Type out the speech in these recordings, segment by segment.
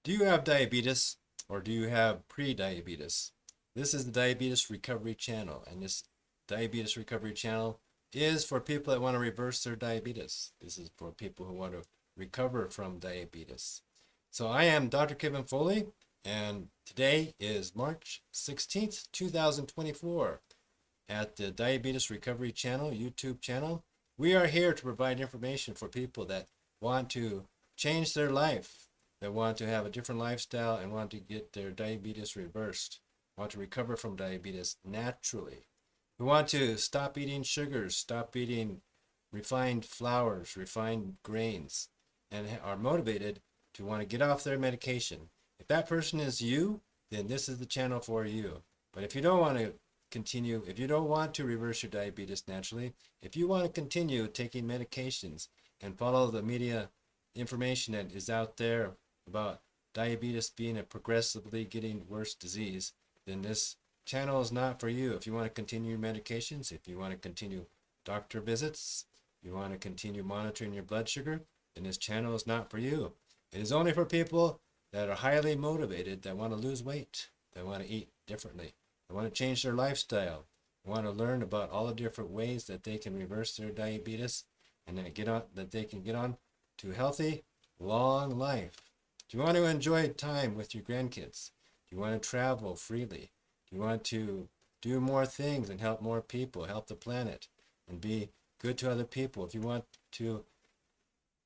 Do you have diabetes or do you have pre-diabetes? This is the Diabetes Recovery Channel, and this Diabetes Recovery Channel is for people that want to reverse their diabetes. This is for people who want to recover from diabetes. So I am Dr. Kevin Foley, and today is March 16th, 2024 at the Diabetes Recovery Channel YouTube channel. We are here to provide information for people that want to change their life, that want to have a different lifestyle and want to get their diabetes reversed, want to recover from diabetes naturally. We want to stop eating sugars, stop eating refined flours, refined grains, and are motivated to want to get off their medication. If that person is you, then this is the channel for you. But if you don't want to continue, if you don't want to reverse your diabetes naturally, if you want to continue taking medications and follow the media information that is out there about diabetes being a progressively getting worse disease, then this channel is not for you. If you want to continue your medications, if you want to continue doctor visits, you want to continue monitoring your blood sugar, then this channel is not for you. It is only for people that are highly motivated, that want to lose weight, that want to eat differently, that want to change their lifestyle, want to learn about all the different ways that they can reverse their diabetes and that they can get on to healthy, long life. Do you want to enjoy time with your grandkids? Do you want to travel freely? Do you want to do more things and help more people, help the planet, and be good to other people? If you want to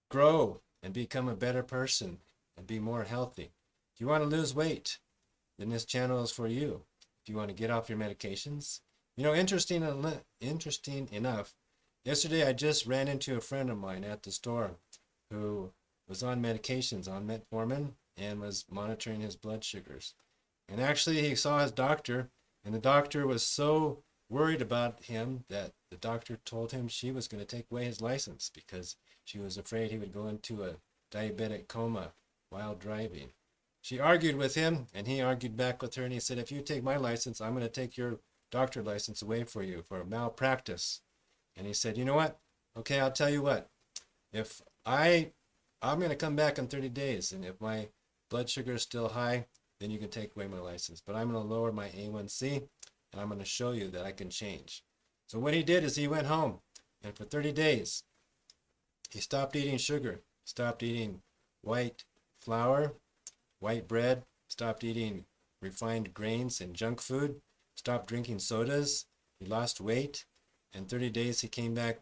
grow and become a better person and be more healthy, do you want to lose weight? Then this channel is for you. If you want to get off your medications, interesting enough, yesterday I just ran into a friend of mine at the store who was on medications, on metformin, and was monitoring his blood sugars. And actually, he saw his doctor, and the doctor was so worried about him that the doctor told him she was going to take away his license because she was afraid he would go into a diabetic coma while driving. She argued with him, and he argued back with her, and he said, if you take my license, I'm going to take your doctor license away for you for malpractice. And he said, you know what? Okay, I'll tell you what. If I'm going to come back in 30 days, and if my blood sugar is still high, then you can take away my license. But I'm going to lower my A1C, and I'm going to show you that I can change. So what he did is he went home, and for 30 days, he stopped eating sugar, stopped eating white flour, white bread, stopped eating refined grains and junk food, stopped drinking sodas. He lost weight, and 30 days he came back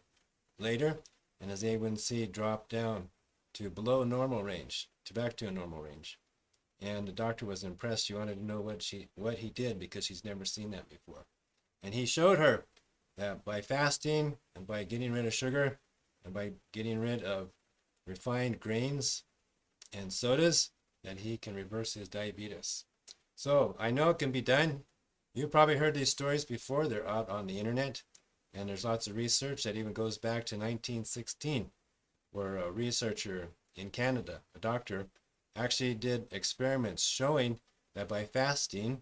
later, and his A1C dropped down to below normal range, to back to a normal range. And the doctor was impressed. She wanted to know what he did because she's never seen that before. And he showed her that by fasting and by getting rid of sugar and by getting rid of refined grains and sodas, that he can reverse his diabetes. So I know it can be done. You've probably heard these stories before. They're out on the internet, and there's lots of research that even goes back to 1916, where a researcher in Canada, a doctor, actually did experiments showing that by fasting,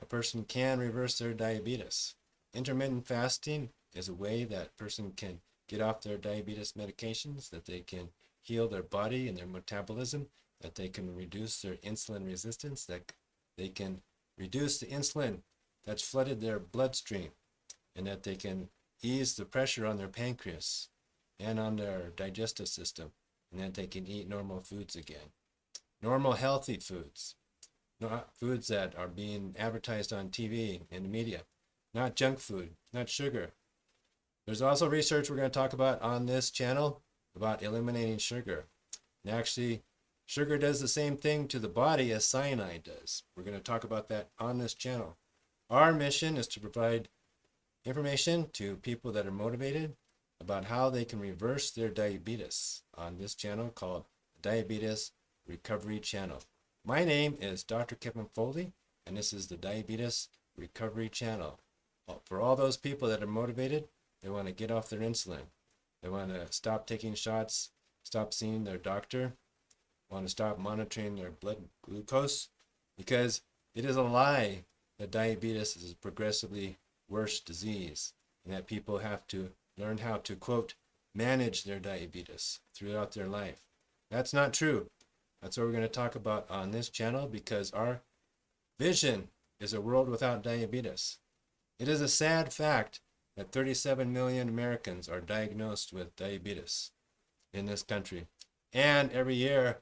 a person can reverse their diabetes. Intermittent fasting is a way that a person can get off their diabetes medications, that they can heal their body and their metabolism, that they can reduce their insulin resistance, that they can reduce the insulin that's flooded their bloodstream, and that they can ease the pressure on their pancreas and on their digestive system, and that they can eat normal foods again. Normal, healthy foods, not foods that are being advertised on TV and the media, not junk food, not sugar. There's also research we're going to talk about on this channel about eliminating sugar. And actually, sugar does the same thing to the body as cyanide does. We're going to talk about that on this channel. Our mission is to provide information to people that are motivated about how they can reverse their diabetes on this channel called Diabetes Recovery Channel. My name is Dr. Kevin Foley, and this is the Diabetes Recovery Channel. For all those people that are motivated, they want to get off their insulin. They want to stop taking shots, stop seeing their doctor, want to stop monitoring their blood glucose, because it is a lie that diabetes is a progressively worse disease, and that people have to learn how to, quote, manage their diabetes throughout their life. That's not true. That's what we're going to talk about on this channel, because our vision is a world without diabetes. It is a sad fact that 37 million Americans are diagnosed with diabetes in this country. And every year,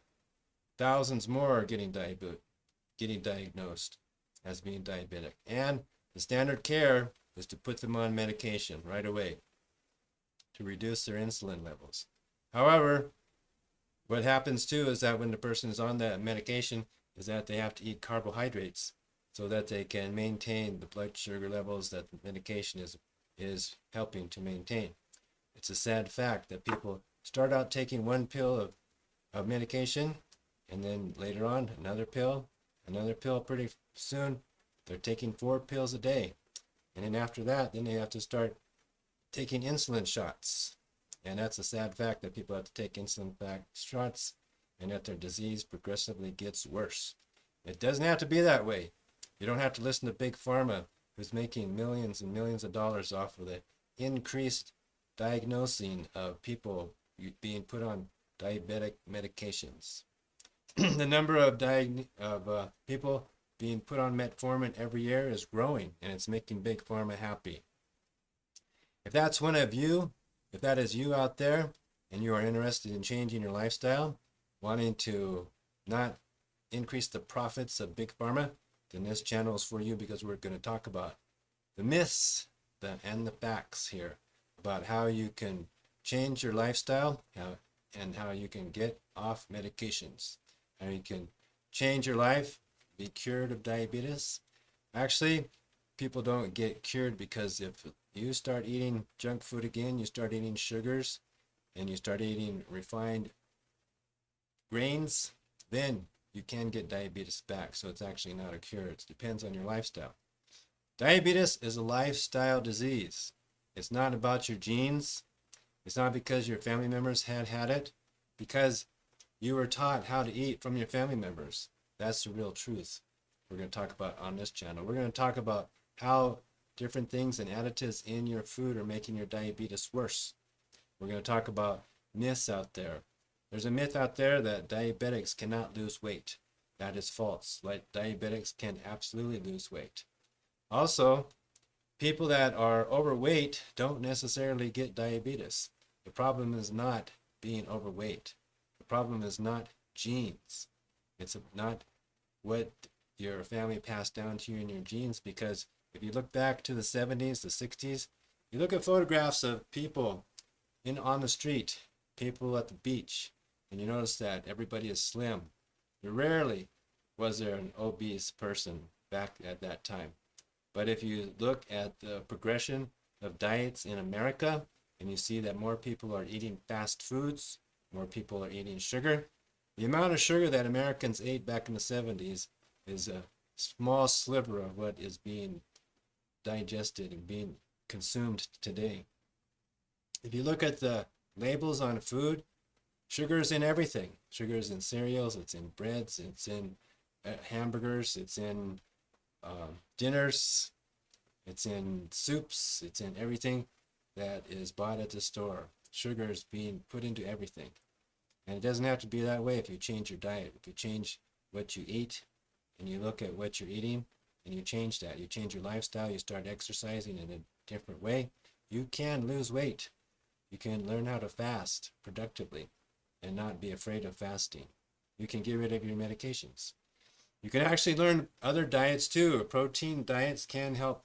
thousands more are getting diagnosed as being diabetic. And the standard care is to put them on medication right away to reduce their insulin levels. However, what happens too is that when the person is on that medication is that they have to eat carbohydrates so that they can maintain the blood sugar levels that the medication is helping to maintain. It's a sad fact that people start out taking one pill of medication, and then later on another pill, pretty soon they're taking 4 pills a day. And then after that, then they have to start taking insulin shots. And that's a sad fact that people have to take insulin shots and that their disease progressively gets worse. It doesn't have to be that way. You don't have to listen to Big Pharma, who's making millions and millions of dollars off of the increased diagnosing of people being put on diabetic medications. The number of people being put on metformin every year is growing, and it's making Big Pharma happy. If that's one of you, if that is you out there, and you are interested in changing your lifestyle, wanting to not increase the profits of Big Pharma, then this channel is for you, because we're going to talk about the myths and the facts here about how you can change your lifestyle and how you can get off medications, how you can change your life, be cured of diabetes. Actually, people don't get cured, because if you start eating junk food again, you start eating sugars, and you start eating refined grains, then you can get diabetes back. So it's actually not a cure. It depends on your lifestyle. Diabetes is a lifestyle disease. It's not about your genes. It's not because your family members had it, because you were taught how to eat from your family members. That's the real truth we're going to talk about on this channel. We're going to talk about how different things and additives in your food are making your diabetes worse. We're going to talk about myths out there. There's a myth out there that diabetics cannot lose weight. That is false. Like, diabetics can absolutely lose weight. Also, people that are overweight don't necessarily get diabetes. The problem is not being overweight. The problem is not genes. It's not what your family passed down to you in your genes, because if you look back to the 70s, the 60s, you look at photographs of people on the street, people at the beach, and you notice that everybody is slim. Rarely was there an obese person back at that time. But if you look at the progression of diets in America, and you see that more people are eating fast foods, more people are eating sugar, the amount of sugar that Americans ate back in the 70s is a small sliver of what is being digested and being consumed today. If you look at the labels on food, sugar is in everything. Sugar is in cereals, it's in breads, it's in hamburgers, it's in dinners, it's in soups, it's in everything that is bought at the store. Sugar is being put into everything. And it doesn't have to be that way if you change your diet. If you change what you eat and you look at what you're eating and you change that, you change your lifestyle, you start exercising in a different way, you can lose weight. You can learn how to fast productively and not be afraid of fasting. You can get rid of your medications. You can actually learn other diets too. Protein diets can help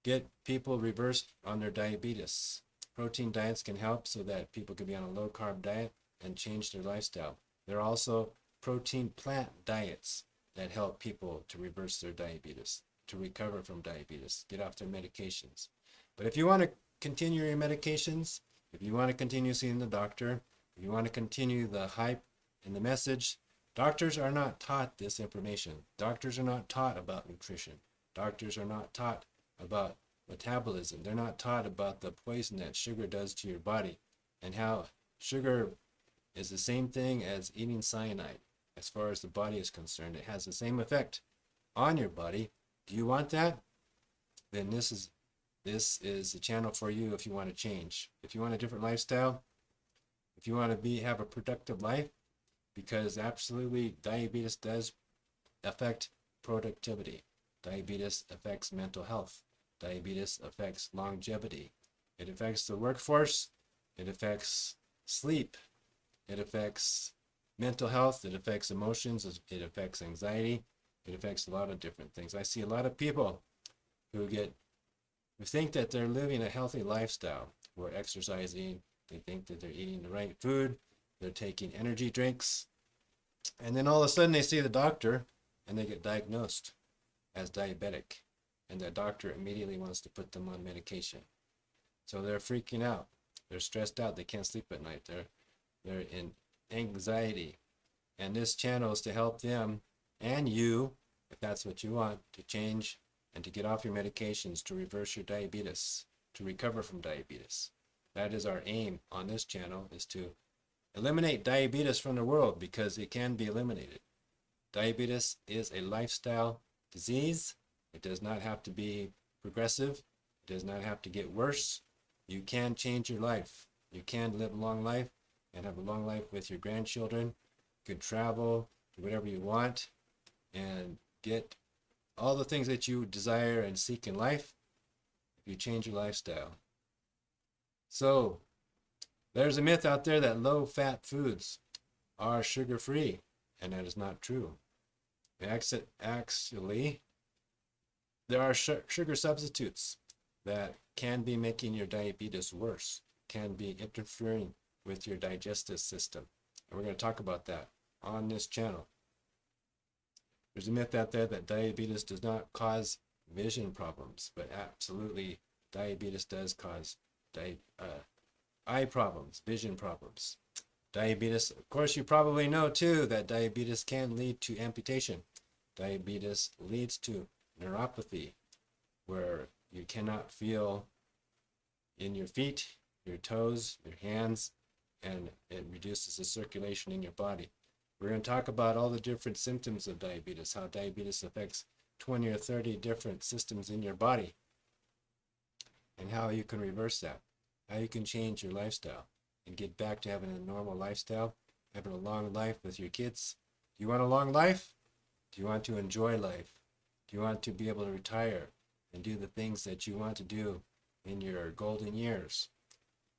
get people reversed on their diabetes. Protein diets can help so that people can be on a low carb diet and change their lifestyle. There are also protein plant diets that help people to reverse their diabetes, to recover from diabetes, get off their medications. But if you want to continue your medications, if you want to continue seeing the doctor, if you want to continue the hype and the message, doctors are not taught this information. Doctors are not taught about nutrition. Doctors are not taught about metabolism. They're not taught about the poison that sugar does to your body, and how sugar is the same thing as eating cyanide. As far as the body is concerned, it has the same effect on your body. Do you want that? Then this is the channel for you if you want to change. If you want a different lifestyle, if you want to have a productive life, because absolutely diabetes does affect productivity. Diabetes affects mental health. Diabetes affects longevity. It affects the workforce. It affects sleep. It affects mental health. It affects emotions. It affects anxiety. It affects a lot of different things. I see a lot of people who think that they're living a healthy lifestyle. Who are exercising. They think that they're eating the right food. They're taking energy drinks. And then all of a sudden they see the doctor and they get diagnosed as diabetic. And the doctor immediately wants to put them on medication. So they're freaking out. They're stressed out. They can't sleep at night. They're in anxiety. And this channel is to help them and you, if that's what you want, to change and to get off your medications, to reverse your diabetes, to recover from diabetes. That is our aim on this channel, is to eliminate diabetes from the world, because it can be eliminated. Diabetes is a lifestyle disease. It does not have to be progressive. It does not have to get worse. You can change your life. You can live a long life and have a long life with your grandchildren. You can travel, do whatever you want, and get all the things that you desire and seek in life if you change your lifestyle. So, there's a myth out there that low-fat foods are sugar-free, and that is not true. Actually, there are sugar substitutes that can be making your diabetes worse, can be interfering with your digestive system. And we're going to talk about that on this channel. There's a myth out there that diabetes does not cause vision problems, but absolutely diabetes does cause eye problems, vision problems. Diabetes, of course, you probably know too that diabetes can lead to amputation. Diabetes leads to neuropathy, where you cannot feel in your feet, your toes, your hands, and it reduces the circulation in your body. We're going to talk about all the different symptoms of diabetes, how diabetes affects 20 or 30 different systems in your body, and how you can reverse that, how you can change your lifestyle and get back to having a normal lifestyle, having a long life with your kids. Do you want a long life? Do you want to enjoy life? Do you want to be able to retire and do the things that you want to do in your golden years?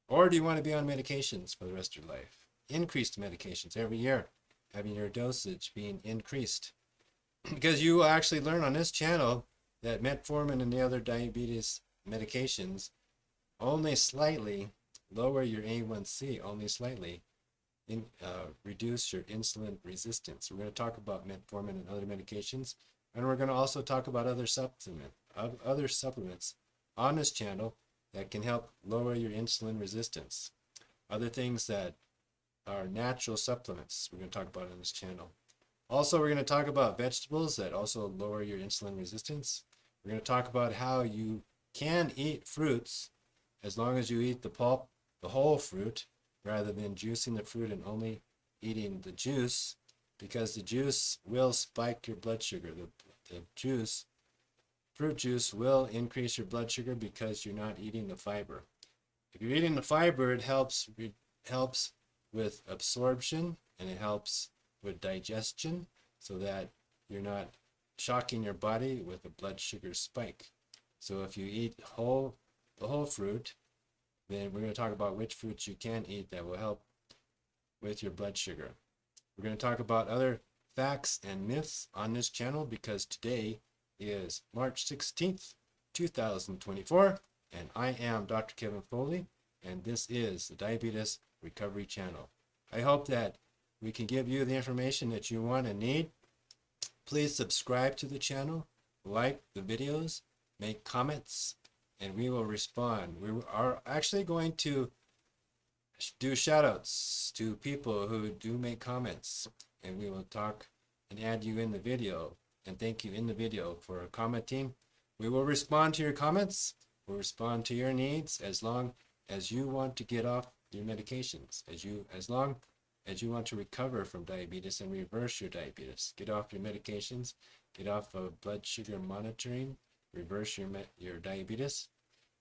Or do you want to be on medications for the rest of your life? Increased medications every year, having your dosage being increased. Because you will actually learn on this channel that metformin and the other diabetes medications only slightly lower your A1C, only slightly reduce your insulin resistance. We're going to talk about metformin and other medications, and we're going to also talk about other supplements on this channel that can help lower your insulin resistance. Other things that are natural supplements we're going to talk about on this channel. Also, we're going to talk about vegetables that also lower your insulin resistance. We're going to talk about how you can eat fruits as long as you eat the pulp, the whole fruit, rather than juicing the fruit and only eating the juice, because the juice will spike your blood sugar. The fruit juice will increase your blood sugar because you're not eating the fiber. If you're eating the fiber, it helps with absorption, and it helps with digestion, so that you're not shocking your body with a blood sugar spike. So if you eat the whole fruit, then we're going to talk about which fruits you can eat that will help with your blood sugar. We're going to talk about other facts and myths on this channel, because today is March 16th, 2024, and I am Dr. Kevin Foley, and this is the Diabetes Recovery Channel. I hope that we can give you the information that you want and need. Please subscribe to the channel, like the videos, make comments, and we will respond. We are actually going to do shout-outs to people who do make comments, and we will talk and add you in the video and thank you in the video for commenting. We will respond to your comments. We'll respond to your needs as long as you want to get off your medications, as long as you want to recover from diabetes and reverse your diabetes. Get off your medications, get off of blood sugar monitoring, reverse your diabetes.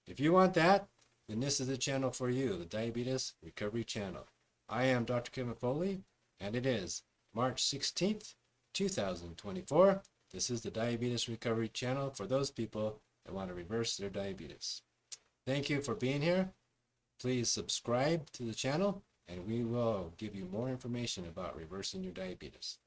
If you want that, then this is the channel for you, the Diabetes Recovery Channel. I am Dr. Kevin Foley, and it is March 16th, 2024. This is the Diabetes Recovery Channel for those people that want to reverse their diabetes. Thank you for being here. Please subscribe to the channel, and we will give you more information about reversing your diabetes.